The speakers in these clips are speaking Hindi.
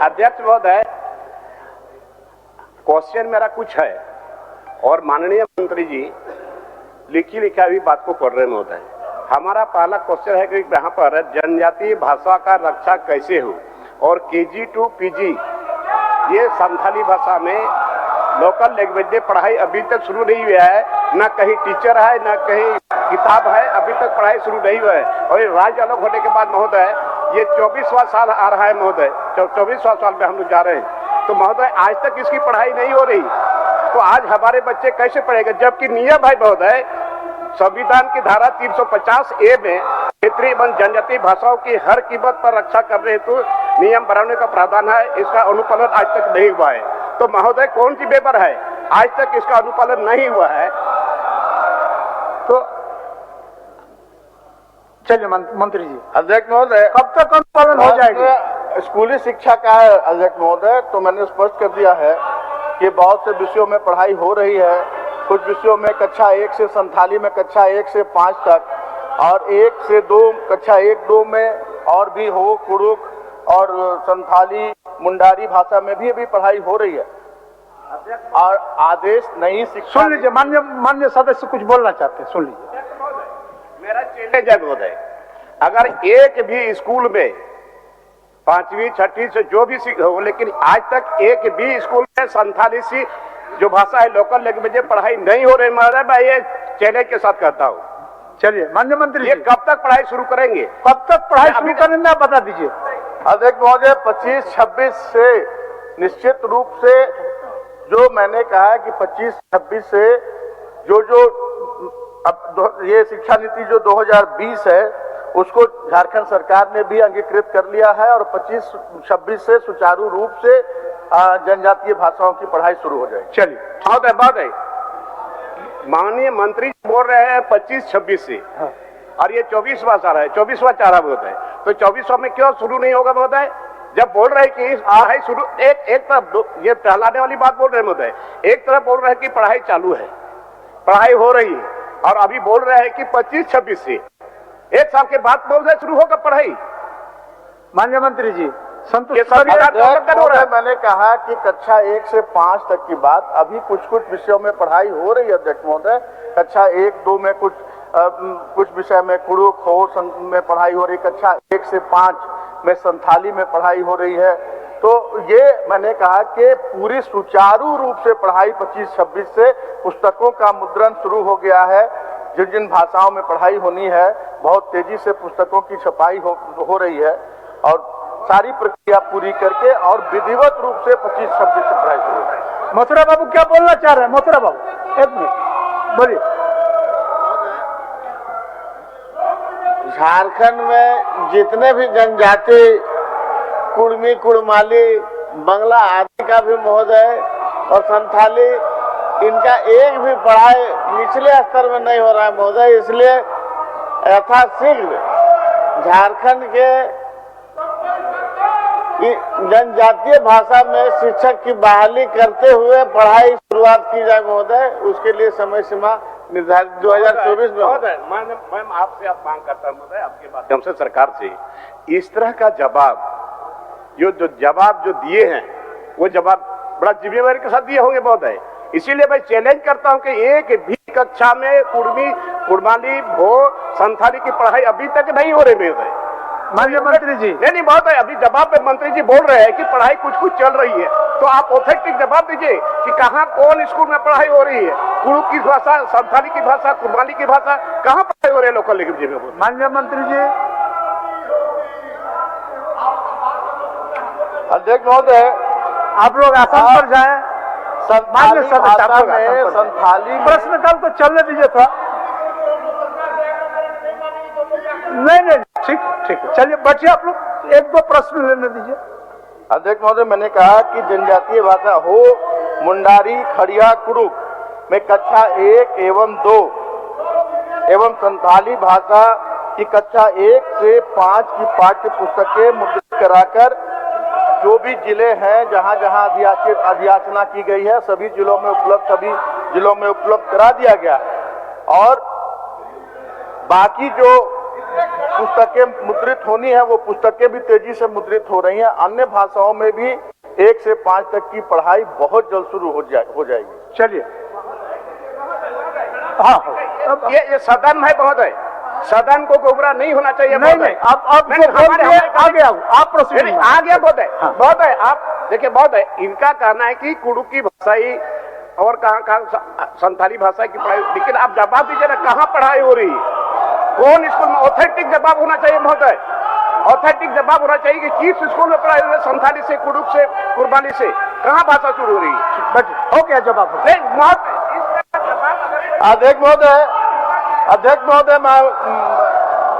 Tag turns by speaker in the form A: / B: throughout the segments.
A: अध्यक्ष महोदय, क्वेश्चन मेरा कुछ है और माननीय मंत्री जी लिखी लिखा भी बात को पढ़ रहे महोदय। हमारा पहला क्वेश्चन है कि यहाँ पर जनजातीय भाषा का रक्षा कैसे हो और KG to PG ये संथाली भाषा में लोकल लैंग्वेज में पढ़ाई अभी तक शुरू नहीं हुआ है, न कहीं टीचर है न कहीं किताब है, अभी तक पढ़ाई शुरू नहीं हुआ है। और ये राज्य अलग होने के बाद महोदय ये 24वां साल आ रहा है महोदय, 24वां साल में हम लोग जा रहे हैं, तो महोदय आज तक इसकी पढ़ाई नहीं हो रही, तो आज हमारे बच्चे कैसे पढ़ेंगे? जबकि नियम है महोदय, संविधान की धारा 350A में क्षेत्रीय एवं जनजातीय भाषाओं की हर कीमत पर रक्षा करने हेतु नियम बनाने का प्रावधान है। इसका अनुपालन आज तक नहीं हुआ है, तो महोदय कौन सी पेपर है, आज तक इसका अनुपालन नहीं हुआ है।
B: तो चलिए मंत्री जी।
C: अध्यक्ष महोदय,
B: कब तक अनुपालन हो जाएगा?
C: स्कूली शिक्षा का है अध्यक्ष महोदय, तो मैंने स्पष्ट कर दिया है कि बहुत से विषयों में पढ़ाई हो रही है। कुछ विषयों में कक्षा 1 से संथाली में कक्षा 1 से 5 तक और 1 से 2 कक्षा 1-2 में और भी हो कुड़ुक और संथाली मुंडारी भाषा में भी अभी पढ़ाई हो रही है। और आदेश नई शिक्षा,
B: सुन लीजिए, मान्य सदस्य कुछ बोलना चाहते हैं, सुन लीजिए।
A: मेरा चैलेंज है महोदय, अगर एक भी स्कूल में 5वीं 6वीं से जो भी हो, लेकिन आज तक एक भी स्कूल में संथाली सी जो भाषा है लोकल लैंग्वेज में पढ़ाई नहीं हो रही महोदय, मैं ये चैलेंज के साथ कहता हूँ।
B: चलिए माननीय मंत्री,
A: ये कब तक पढ़ाई शुरू करेंगे?
B: कब तक पढ़ाई शुरू करेंगे आप बता दीजिए।
C: अध्यक्ष महोदय, 25-26 से निश्चित रूप से जो मैंने कहा है कि 25-26 से जो अब ये शिक्षा नीति जो 2020 है उसको झारखंड सरकार ने भी अंगीकृत कर लिया है और 25-26 से सुचारू रूप से जनजातीय भाषाओं की पढ़ाई शुरू हो जाएगी।
A: चलिए बात है, माननीय मंत्री बोल रहे हैं 25-26 से, और ये 24वां साल है, 24वां चारा होता है, तो 24वां में क्यों शुरू नहीं होगा महोदय? जब बोल रहे कि पढ़ाई शुरू, एक तरफ ये टहलाने वाली बात बोल रहे हैं महोदय, एक तरफ बोल रहे हैं कि पढ़ाई चालू है, पढ़ाई हो रही है, और अभी बोल रहे हैं कि 25-26 से, एक साल के बाद बोल रहे शुरू होगा पढ़ाई।
B: माननीय मंत्री जी संतुष्ट,
C: मैंने कहा कि कक्षा 1 से 5 तक की बात, अभी कुछ विषयों में पढ़ाई हो रही है अध्यक्ष महोदय। कक्षा 1-2 में कुछ विषय में कुड़ुक हो में पढ़ाई हो रही, कक्षा 1 से 5 में संथाली में पढ़ाई हो रही है। तो ये मैंने कहा कि पूरी सुचारू रूप से पढ़ाई 25-26 से पुस्तकों का मुद्रण शुरू हो गया है। जिन भाषाओं में पढ़ाई होनी है बहुत तेजी से पुस्तकों की छपाई हो रही है और सारी प्रक्रिया पूरी करके और विधिवत रूप से 25-26 से पढ़ाई शुरू है।
B: मथुरा बाबू क्या बोलना चाह रहे हैं? मथुरा बाबू एक मिनट बोलिए।
D: झारखंड में जितने भी जनजाति कुड़मी, कुड़माली, बंगला आदि का भी महोदय और संथाली, इनका एक भी पढ़ाई निचले स्तर में नहीं हो रहा है महोदय। इसलिए यथाशीघ्र झारखंड के जनजातीय भाषा में शिक्षक की बहाली करते हुए पढ़ाई शुरुआत की जाए महोदय। उसके लिए समय सीमा निर्धारित 2024 में।
A: मैं आपसे मांग करता हूँ महोदय, आपके माध्यम से सरकार से इस तरह का जवाब जो जवाब दिए हैं वो जवाब बड़ा जिम्मेवारी के साथ दिए होंगे महोदय। इसीलिए मैं चैलेंज करता हूं कि एक भी कक्षा में कुड़मी, कुड़माली, भो, संथाली की पढ़ाई अभी तक नहीं हो रही महोदय।
B: माननीय मंत्री जी
A: नहीं महोदय, अभी जवाब पे मंत्री जी बोल रहे हैं कि पढ़ाई कुछ चल रही है, तो आप ऑथेंटिक जवाब दीजिए कि कहाँ कौन स्कूल में पढ़ाई हो रही है, कुड़ुक की भाषा, संथाली की भाषा, कुड़माली की भाषा, कहाँ पढ़ाई हो रही है लोकल लैंग्वेज में?
B: माननीय मंत्री जी।
C: अध्यक्ष महोदय,
B: आप लोग आसन पर जाएं।
C: संथाली भाषा में संथाली
B: प्रश्नकाल तो चलने दीजिए था। नहीं ठीक, चलिए बैठिए, आप लोग 1-2 प्रश्न लेने दीजिए।
C: अध्यक्ष महोदय, मैंने कहा कि जनजातीय भाषा हो मुंडारी, खड़िया, कुड़ुक में कक्षा 1 एवं 2 एवं संथाली भाषा की कक्षा 1 से 5 की पाठ्य पुस्तकें मुद्रित कराकर जो भी जिले हैं जहां जहां अधियाचना की गई है सभी जिलों में उपलब्ध करा दिया गया है। और बाकी जो पुस्तकें मुद्रित होनी है वो पुस्तकें भी तेजी से मुद्रित हो रही हैं। अन्य भाषाओं में भी 1 से 5 तक की पढ़ाई बहुत जल्द शुरू हो जाएगी।
B: चलिए, हाँ अब
A: ये सदन है महोदय, सदन को गुमराह नहीं होना चाहिए
B: नहीं
A: महोदय।
B: नहीं, आप
A: नहीं, हमारे
B: आगे आओ, आप प्रोसीड
A: नहीं, आ गया महोदय।
B: हाँ।
A: महोदय आप देखिए महोदय, इनका कहना है कि कुड़ुकी भाषाई और कहाँ संथाली भाषा की पढ़ाई, लेकिन आप जवाब दीजिए ना, कहाँ पढ़ाई हो रही है, कौन स्कूल में? ऑथेंटिक जवाब होना चाहिए महोदय, ऑथेंटिक जवाब होना चाहिए कि किस स्कूल में पढ़ाई हो रही है, संथाली से, कुड़ुक से, कुर्बानी से, कहाँ भाषा शुरू हो रही है?
B: बट हो गया जवाब।
A: नहीं महोदय,
C: अध्यक्ष महोदय, मैं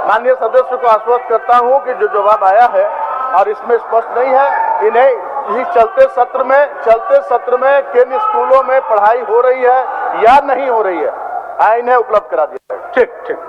C: माननीय सदस्य को आश्वस्त करता हूं कि जो जवाब आया है और इसमें स्पष्ट नहीं है, इन्हें इस चलते सत्र में किन स्कूलों में पढ़ाई हो रही है या नहीं हो रही है, इन्हें उपलब्ध करा दिया जाएगा।
B: ठीक ठीक।